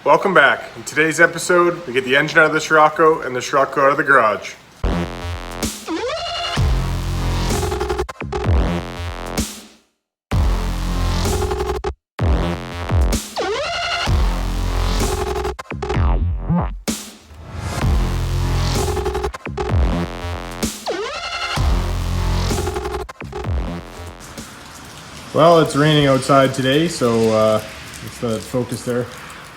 Welcome back. In today's episode, we get the engine out of the SCIROCCO and the SCIROCCO out of the garage. Well, it's raining outside today, so let's let it focus there.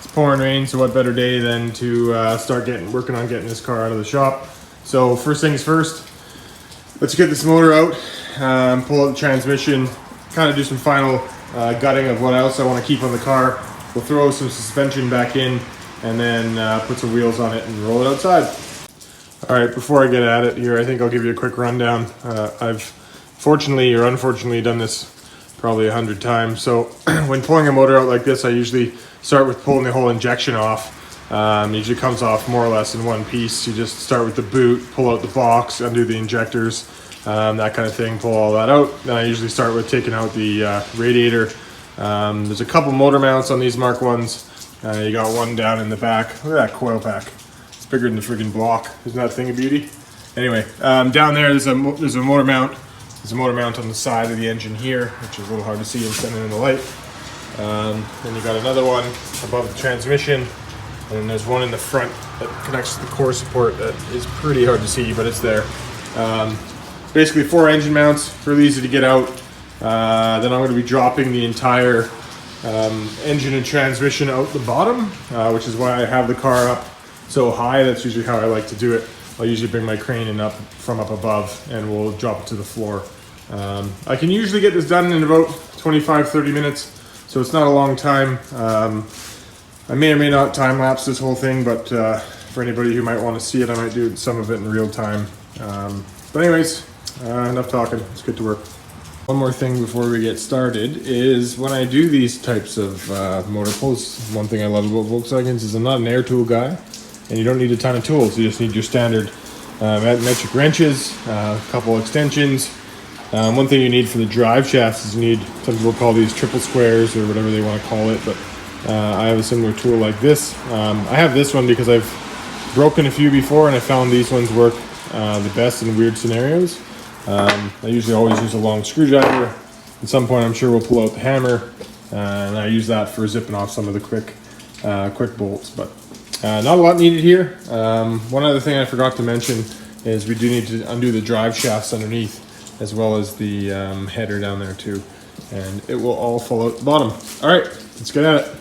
It's pouring rain, so what better day than to start working on getting this car out of the shop. So first things first, let's get this motor out, pull out the transmission, kind of do some final gutting of what else I want to keep on the car. We'll throw some suspension back in and then put some wheels on it and roll it outside. All right, before I get at it here, I think I'll give you a quick rundown. I've fortunately or unfortunately done this probably 100 times. So when pulling a motor out like this, I usually start with pulling the whole injection off. It usually comes off more or less in one piece. You just start with the boot, pull out the box, undo the injectors, that kind of thing, pull all that out. Then I usually start with taking out the radiator. There's a couple motor mounts on these Mk1s. You got one down in the back. Look at that coil pack. It's bigger than the friggin' block. Isn't that a thing of beauty? Anyway, down there there's a motor mount. There's a motor mount on the side of the engine here, which is a little hard to see and standing in the light. Then you got another one above the transmission, and then there's one in the front that connects to the core support that is pretty hard to see, but it's there. Basically 4 engine mounts, really easy to get out. Then I'm going to be dropping the entire engine and transmission out the bottom, which is why I have the car up so high. That's usually how I like to do it. I'll usually bring my crane in from up above and we'll drop it to the floor. I can usually get this done in about 25-30 minutes, so it's not a long time. I may or may not time lapse this whole thing, but for anybody who might want to see it, I might do some of it in real time. But anyways, enough talking, let's get to work. One more thing before we get started is when I do these types of motor pulls, one thing I love about Volkswagens is I'm not an air tool guy. And you don't need a ton of tools. You just need your standard metric wrenches, a couple extensions. One thing you need for the drive shafts is you need, some people call these triple squares or whatever they want to call it, but I have a similar tool like this. I have this one because I've broken a few before and I found these ones work the best in weird scenarios. I usually always use a long screwdriver. At some point I'm sure we'll pull out the hammer, and I use that for zipping off some of the quick bolts. But not a lot needed here. One other thing I forgot to mention is we do need to undo the drive shafts underneath, as well as the header down there too. And it will all fall out the bottom. All right, let's get at it.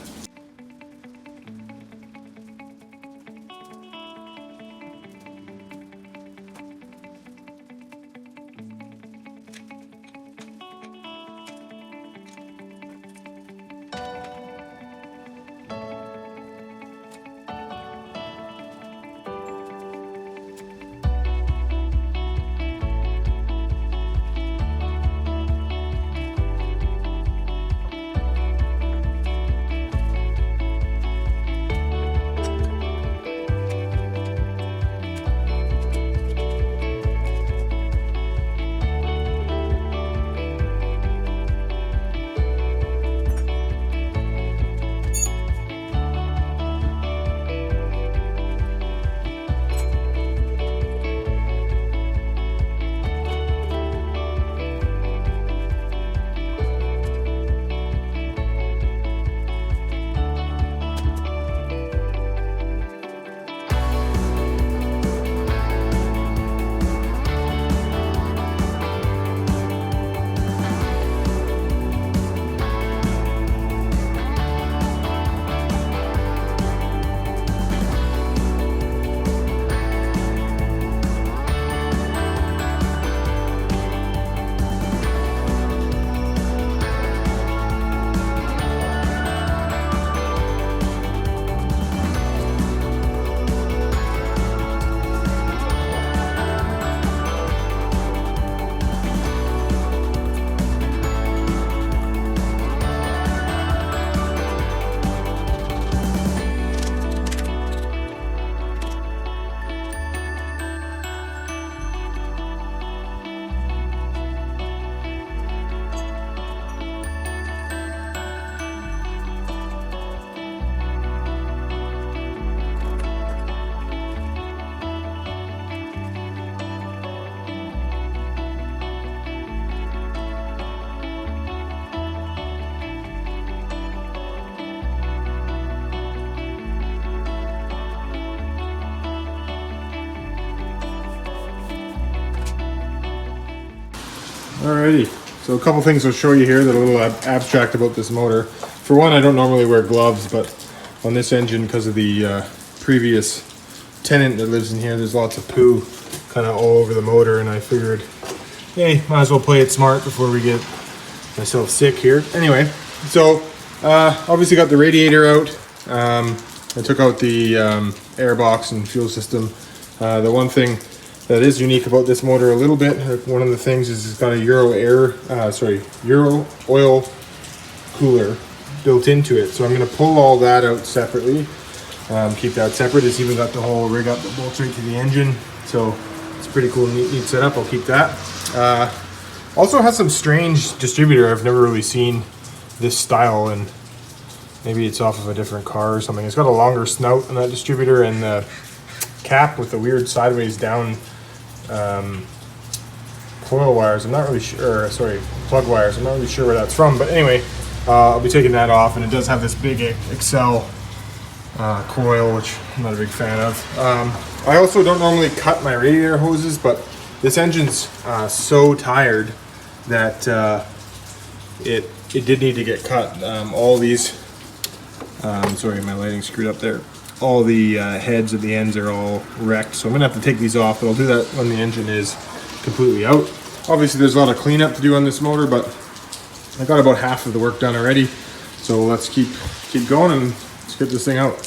Alrighty, so a couple things I'll show you here that are a little abstract about this motor. For one, I don't normally wear gloves, but on this engine, because of the previous tenant that lives in here, there's lots of poo kind of all over the motor, and I figured, hey, might as well play it smart before we get myself sick here. Anyway, so obviously got the radiator out. I took out the air box and fuel system. The one thing that is unique about this motor a little bit, one of the things is it's got a Euro oil cooler built into it. So I'm going to pull all that out separately, keep that separate. It's even got the whole rig up that bolts right to the engine. So it's a pretty cool, neat setup. I'll keep that. Also has some strange distributor. I've never really seen this style, and maybe it's off of a different car or something. It's got a longer snout on that distributor, and the cap with the weird sideways down coil wires. I'm not really sure, plug wires. I'm not really sure where that's from, but anyway, I'll be taking that off, and it does have this big Excel coil, which I'm not a big fan of. I also don't normally cut my radiator hoses, but this engine's so tired that it did need to get cut. All these, sorry, my lighting screwed up there. All the heads at the ends are all wrecked, so I'm gonna have to take these off, but I'll do that when the engine is completely out. Obviously there's a lot of cleanup to do on this motor, but I got about half of the work done already, so let's keep going and let's get this thing out.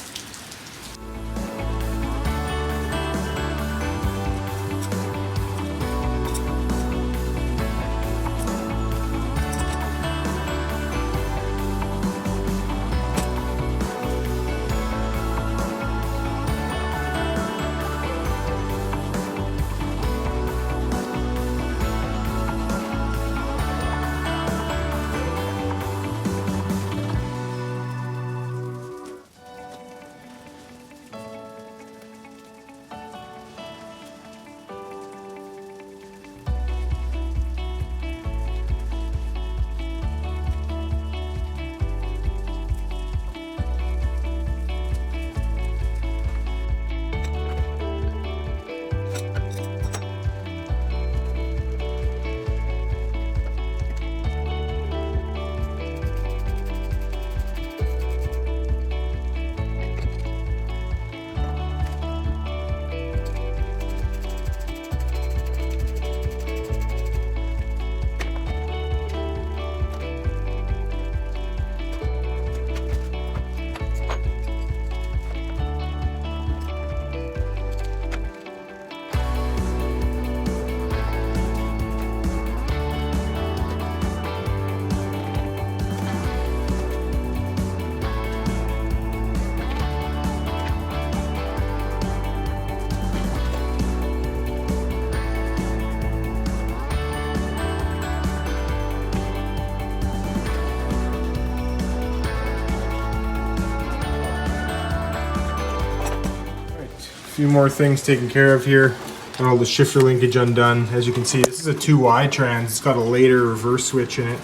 Few more things taken care of here. Got all the shifter linkage undone. As you can see, this is a 2Y trans. It's got a later reverse switch in it.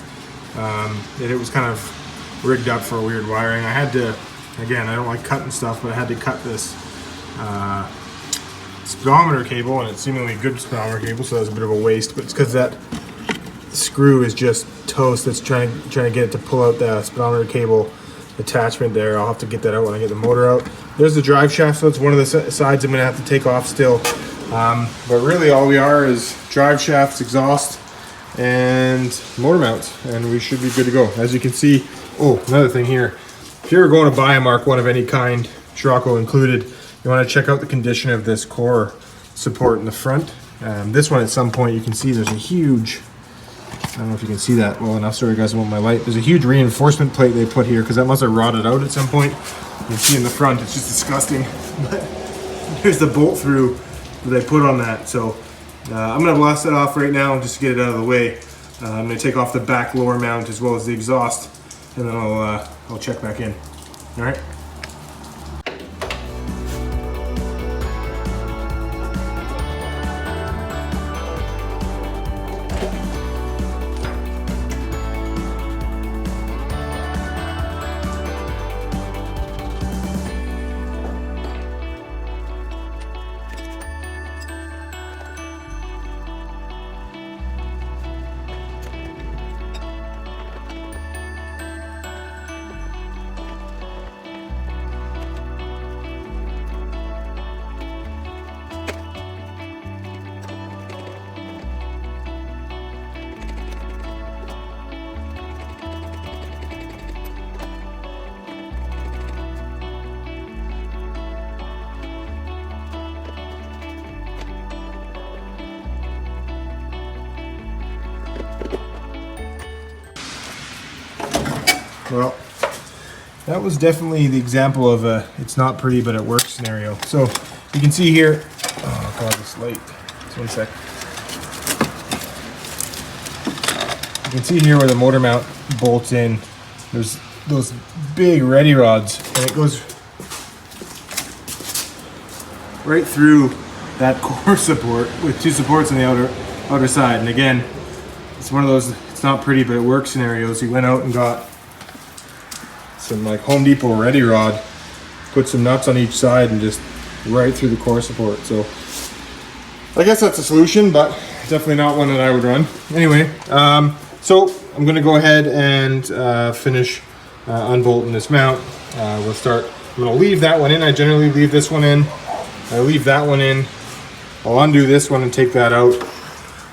It was kind of rigged up for a weird wiring. I had to, again, I don't like cutting stuff, but I had to cut this speedometer cable, and it's seemingly a good speedometer cable, so that was a bit of a waste, but it's because that screw is just toast. That's trying to get it to pull out the speedometer cable attachment there. I'll have to get that out when I get the motor out. There's the drive shaft, so it's one of the sides I'm going to have to take off still. But really all we are is drive shafts, exhaust, and motor mounts, and we should be good to go. As you can see, oh, another thing here. If you're going to buy a Mk1 of any kind, SCIROCCO included, you want to check out the condition of this core support in the front. This one at some point you can see there's a huge, I don't know if you can see that well enough, sorry guys, I want my light. There's a huge reinforcement plate they put here because that must have rotted out at some point. You can see in the front, it's just disgusting. But here's the bolt through that they put on that. So I'm gonna blast that off right now just to get it out of the way. I'm gonna take off the back lower mount as well as the exhaust, and then I'll check back in. All right. Well, that was definitely the example of a it's not pretty but it works scenario. So you can see here, oh god, this light, just 1 sec. You can see here where the motor mount bolts in, there's those big ready rods, and it goes right through that core support with 2 supports on the outer side. And again, it's one of those it's not pretty but it works scenarios. He went out and got some like Home Depot ready rod, put some nuts on each side and just right through the core support. So I guess that's a solution, but definitely not one that I would run. Anyway, so I'm gonna go ahead and finish unbolting this mount. We'll start, I'm gonna leave that one in. I generally leave this one in. I leave that one in. I'll undo this one and take that out.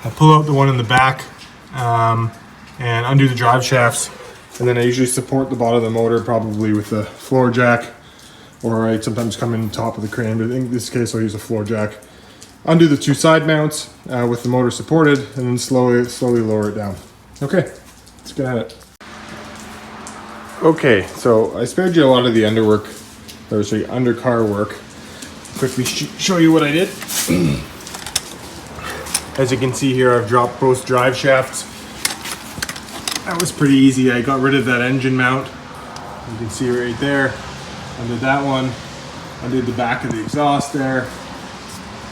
I'll pull out the one in the back and undo the drive shafts. And then I usually support the bottom of the motor probably with a floor jack, or I sometimes come in top of the crane, but in this case I'll use a floor jack. Undo the 2 side mounts with the motor supported, and then slowly lower it down. Okay, let's get at it. Okay, so I spared you a lot of the undercar work. Quickly show you what I did. As you can see here, I've dropped both drive shafts. That was pretty easy. I got rid of that engine mount. You can see right there. Undid that one. Undid the back of the exhaust there.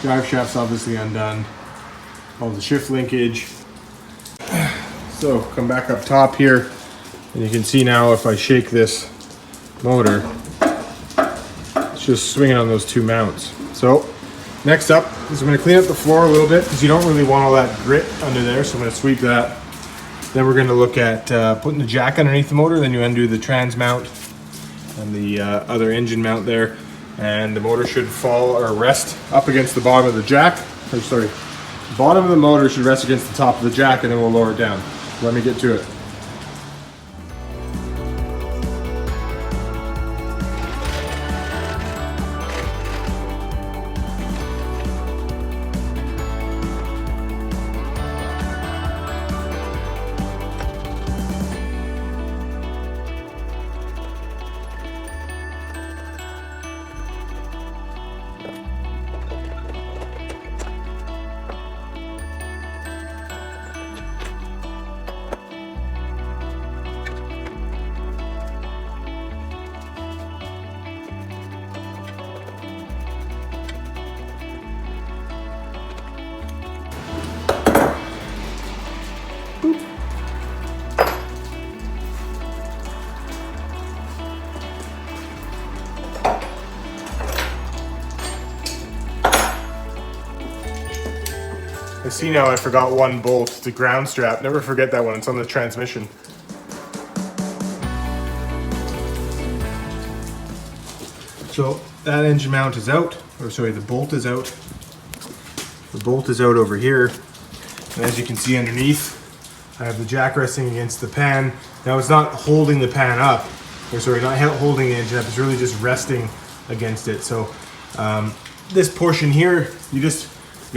Drive shaft's obviously undone. All the shift linkage. So come back up top here, and you can see now if I shake this motor, it's just swinging on those 2 mounts. So next up is I'm going to clean up the floor a little bit because you don't really want all that grit under there. So I'm going to sweep that. Then we're going to look at putting the jack underneath the motor. Then you undo the trans mount and the other engine mount there, and the motor should fall or rest up against the bottom of the jack. Or sorry, the bottom of the motor should rest against the top of the jack, and then we'll lower it down. Let me get to it. I see now I forgot one bolt, the ground strap. Never forget that one, it's on the transmission. So that engine mount is out, or sorry, the bolt is out. The bolt is out over here. And as you can see underneath, I have the jack resting against the pan. Now it's not holding the pan up, or sorry, not holding the engine up, it's really just resting against it. So this portion here, you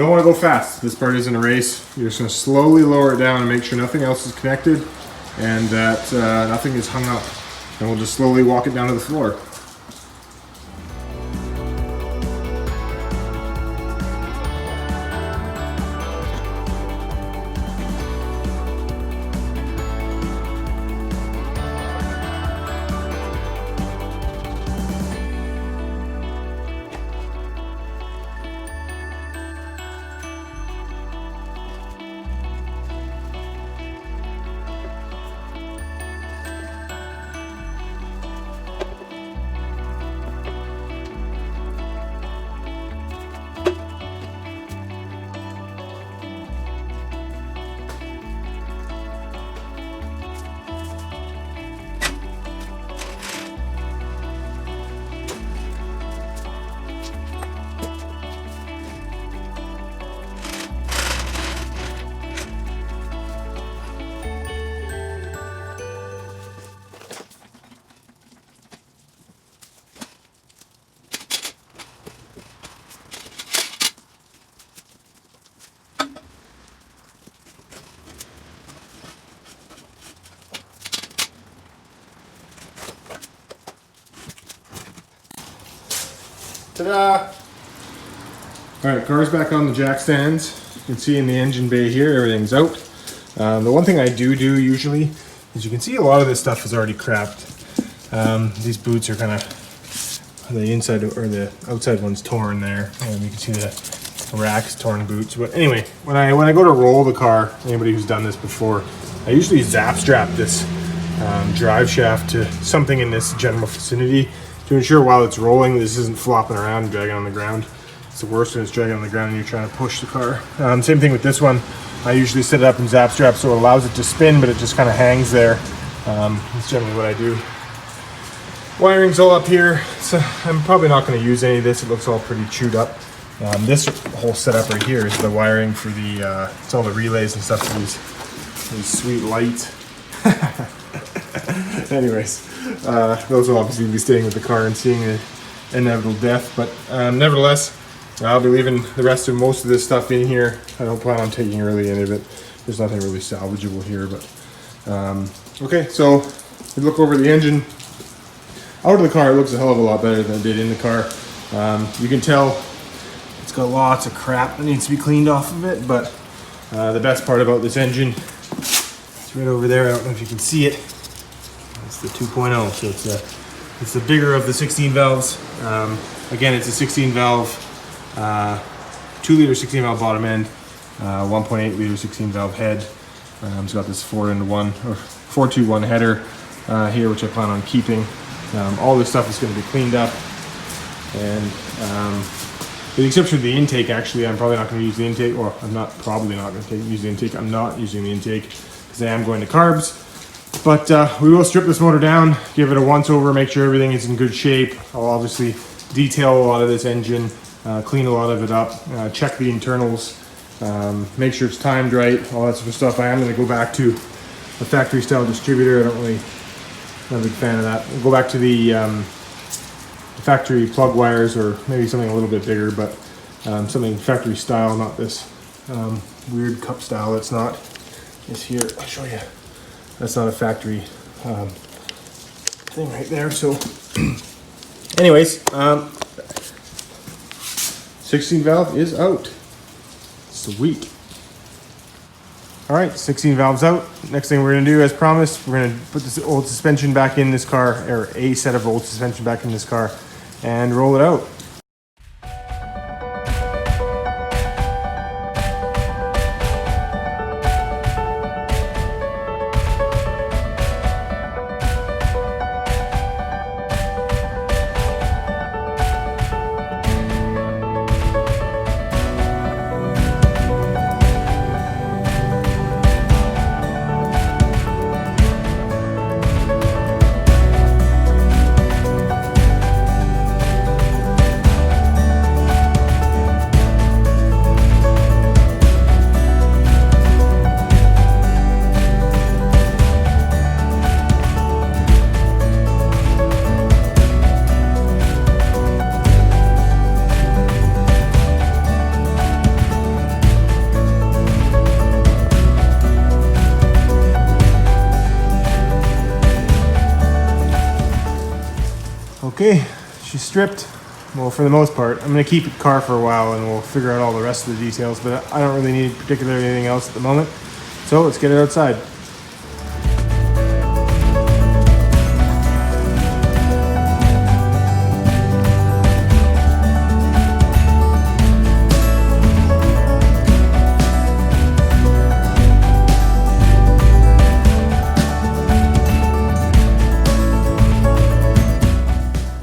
don't want to go fast. This part isn't a race. You're just going to slowly lower it down and make sure nothing else is connected and that nothing is hung up. And we'll just slowly walk it down to the floor. Ta-da! Alright, car's back on the jack stands. You can see in the engine bay here, everything's out. The one thing I do usually is you can see a lot of this stuff is already crapped. These boots are kind of, the inside or the outside one's torn there. And you can see the rack's torn boots. But anyway, when I go to roll the car, anybody who's done this before, I usually zap strap this drive shaft to something in this general vicinity to ensure while it's rolling, this isn't flopping around and dragging on the ground. It's the worst when it's dragging on the ground and you're trying to push the car. Same thing with this one. I usually set it up in zap strap so it allows it to spin, but it just kind of hangs there. That's generally what I do. Wiring's all up here, so I'm probably not going to use any of this. It looks all pretty chewed up. This whole setup right here is the wiring for the, it's all the relays and stuff for these sweet lights. Anyways, those will obviously be staying with the car and seeing the inevitable death, but nevertheless, I'll be leaving the rest of most of this stuff in here. I don't plan on taking really any of it. There's nothing really salvageable here, but okay, so we look over the engine. Out of the car, it looks a hell of a lot better than it did in the car. You can tell it's got lots of crap that needs to be cleaned off of it, but the best part about this engine, it's right over there. I don't know if you can see it. It's the 2.0, so it's the bigger of the 16 valves. Again, it's a 16 valve, 2 liter 16 valve bottom end, 1.8 liter 16 valve head. It's got this 4-2-1 header here, which I plan on keeping. All this stuff is going to be cleaned up, and with the exception of the intake, actually, I'm probably not going to use the intake, or I'm not probably not going to use the intake. I'm not using the intake because I am going to carbs. But we will strip this motor down, give it a once over, make sure everything is in good shape. I'll obviously detail a lot of this engine, clean a lot of it up, check the internals, make sure it's timed right, all that sort of stuff. I am going to go back to a factory style distributor. I'm not a big fan of that. We'll go back to the factory plug wires, or maybe something a little bit bigger, but something factory style, not this weird cup style. It's not this here. I'll show you. That's not a factory thing right there. So anyways, 16 valve is out. Sweet. All right, 16 valves out. Next thing we're gonna do, as promised, we're gonna put this old suspension back in this car, or a set of old suspension back in this car, and roll it out. Okay, she's stripped. Well, for the most part. I'm gonna keep the car for a while and we'll figure out all the rest of the details, but I don't really need particularly anything else at the moment. So let's get it outside.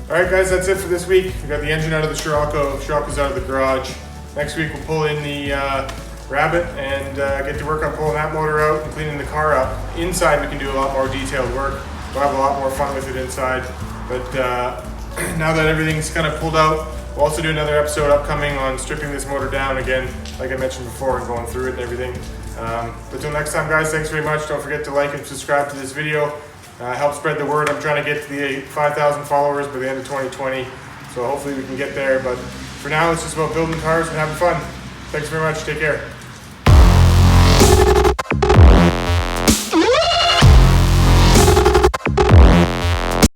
Alright guys, that's it for this week. We got the engine out of the SCIROCCO, SCIROCCO's out of the garage. Next week we'll pull in the Rabbit and get to work on pulling that motor out and cleaning the car up. Inside we can do a lot more detailed work. We'll have a lot more fun with it inside. But now that everything's kind of pulled out, we'll also do another episode upcoming on stripping this motor down again, like I mentioned before, and going through it and everything. But till next time guys, thanks very much. Don't forget to like and subscribe to this video. Help spread the word. I'm trying to get to the 5,000 followers by the end of 2020. So hopefully we can get there. But for now, it's just about building cars and having fun. Thanks very much. Take care.